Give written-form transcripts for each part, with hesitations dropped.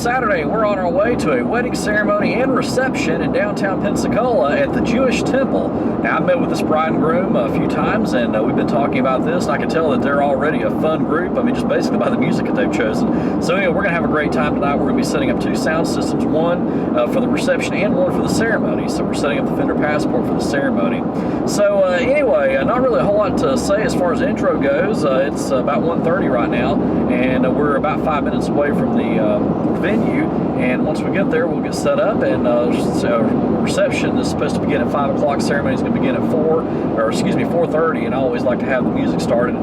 Saturday, we're on our way to a wedding ceremony and reception in downtown Pensacola at the Jewish Temple. Now, I've met with this bride and groom a few times, and we've been talking about this, and I can tell that they're already a fun group. I mean, just basically by the music that they've chosen. So anyway, we're going to have a great time tonight. We're going to be setting up two sound systems, one for the reception and one for the ceremony. So we're setting up the Fender Passport for the ceremony. So anyway, not really a whole lot to say as far as the intro goes. It's about 1:30 right now, and we're about 5 minutes away from the venue. And once we get there, we'll get set up, and reception is supposed to begin at 5 o'clock. Ceremony is going to begin at 4:30, and I always like to have the music started,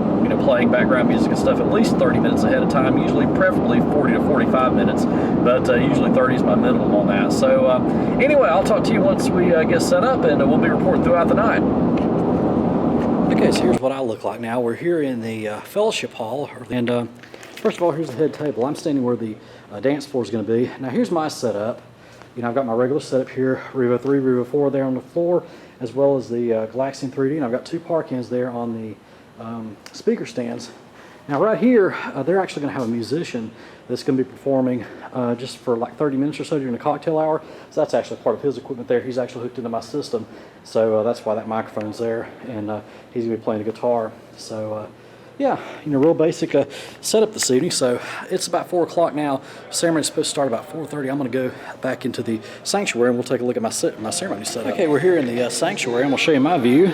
playing background music and stuff at least 30 minutes ahead of time, usually preferably 40 to 45 minutes, but usually 30 is my minimum on that. So anyway, I'll talk to you once we get set up, and we'll be reporting throughout the night. Okay, so here's what I look like now. We're here in the fellowship hall, and first of all, here's the head table. I'm standing where the dance floor is going to be. Now here's my setup. I've got my regular setup here, Revo 3, Revo 4 there on the floor, as well as the Galaxian 3D, and I've got two park-ins there on the speaker stands. Now right here, they're actually going to have a musician that's going to be performing just for like 30 minutes or so during the cocktail hour. So that's actually part of his equipment there. He's actually hooked into my system, so that's why that microphone's there, and he's going to be playing the guitar. So yeah, real basic setup this evening. So it's about 4 o'clock now. Ceremony's supposed to start about 4:30. I'm going to go back into the sanctuary, and we'll take a look at my ceremony setup. Okay, we're here in the sanctuary. I'm going to show you my view,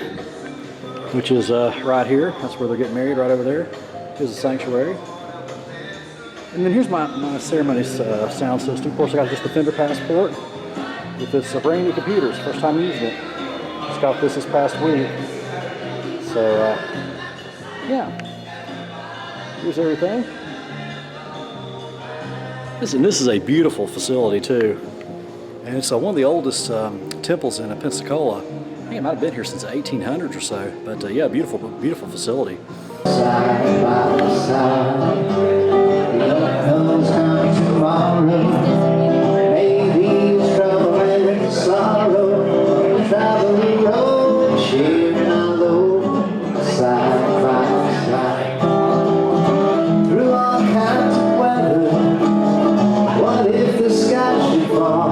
which is right here. That's where they're getting married, right over there. Here's the sanctuary. And then here's my ceremony sound system. Of course, I got just the Fender Passport with this brand new computer. It's the first time using it. Just got this past week. So, yeah. Here's everything. Listen, this is a beautiful facility too. And it's one of the oldest temples in Pensacola. I think it might have been here since the 1800s or so. But yeah, beautiful, beautiful facility. Side by side, love comes tomorrow. Maybe trouble and sorrow, travel the road, sharing our load, side by side. Through all kinds of weather, what if the sky should fall?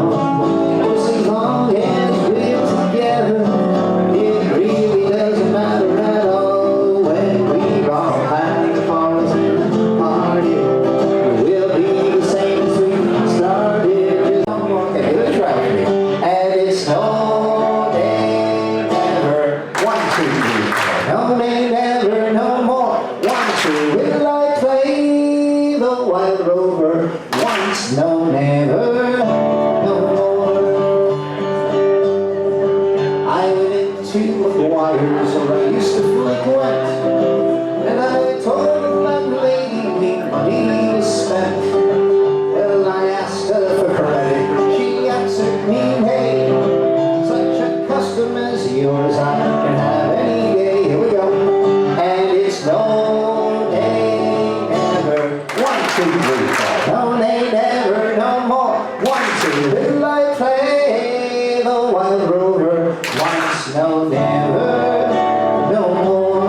Just as long as we're together, it really doesn't matter at all. When we all have the forest party, we'll be the same as we started. Okay, let's try it. And it's no day never, 1, 2, 3. No day never, no more. 1, 2. Will I play the Wild Rover? Once, no, never, no more. I went into the waters where I used to flick wet, and I told the black lady me money was spent. Well, I asked her for credit. She answered me, hey, such a custom as yours I can have any day. Here we go. And it's no day never, 1, 2, 3, 4. No day never, no more. 1, 2. Will I play the Wild Rover? Once, no, never, no more.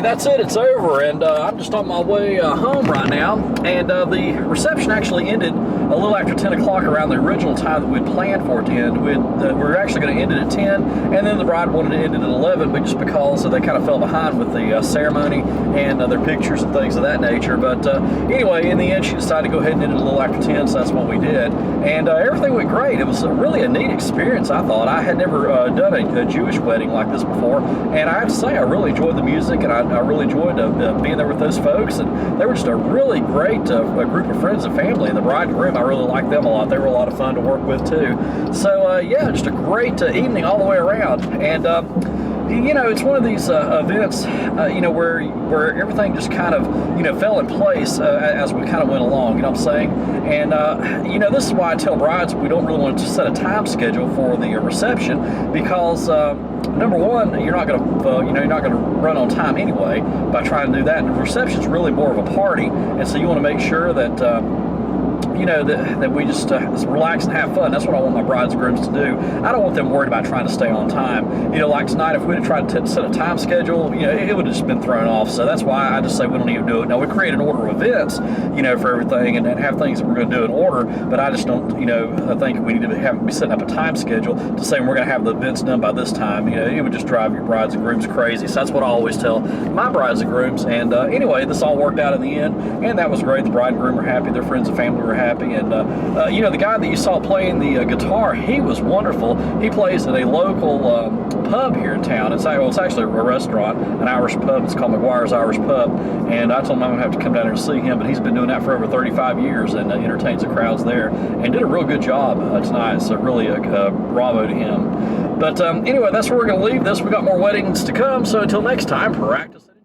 Hey, that's it. It's over, and I'm just on my way home right now. And the reception actually ended a little after 10 o'clock, around the original time that we'd planned for it to end. We were actually going to end it at 10, and then the bride wanted to end it at 11, but just because they kind of fell behind with the ceremony and their pictures and things of that nature. But anyway, in the end, she decided to go ahead and end it a little after 10, so that's what we did. And everything went great. It was really a neat experience, I thought. I had never done a Jewish wedding like this before, and I have to say, I really enjoyed the music, and I really enjoyed being there with those folks, and they were just a really great group of friends and family. And the bride and groom, I really liked them a lot. They were a lot of fun to work with too. So yeah, just a great evening all the way around. And you know, it's one of these events, you know, where everything just kind of, you know, fell in place as we kind of went along, you know what I'm saying? And, you know, this is why I tell brides we don't really want to set a time schedule for the reception, because, number one, you're not going to, you know, you're not going to run on time anyway by trying to do that. And the reception is really more of a party, and so you want to make sure that, you know, that we just relax and have fun. That's what I want my brides and grooms to do. I don't want them worried about trying to stay on time. You know, like tonight, if we'd have tried to set a time schedule, you know, it would have just been thrown off. So that's why I just say we don't even do it. Now, we create an order of events, you know, for everything, and have things that we're going to do in order, but I just don't, you know, I think we need to be setting up a time schedule to say we're going to have the events done by this time. You know, it would just drive your brides and grooms crazy. So that's what I always tell my brides and grooms. And anyway, this all worked out in the end, and that was great. The bride and groom were happy. Their friends and family were happy. And you know, the guy that you saw playing the guitar, he was wonderful. He plays at a local pub here in town. It's actually a restaurant, an Irish pub. It's called McGuire's Irish Pub. And I told him I'm gonna have to come down there and see him, but he's been doing that for over 35 years and entertains the crowds there, and did a real good job tonight. So really, bravo to him. But anyway, that's where we're gonna leave this. We got more weddings to come. So until next time, practice it.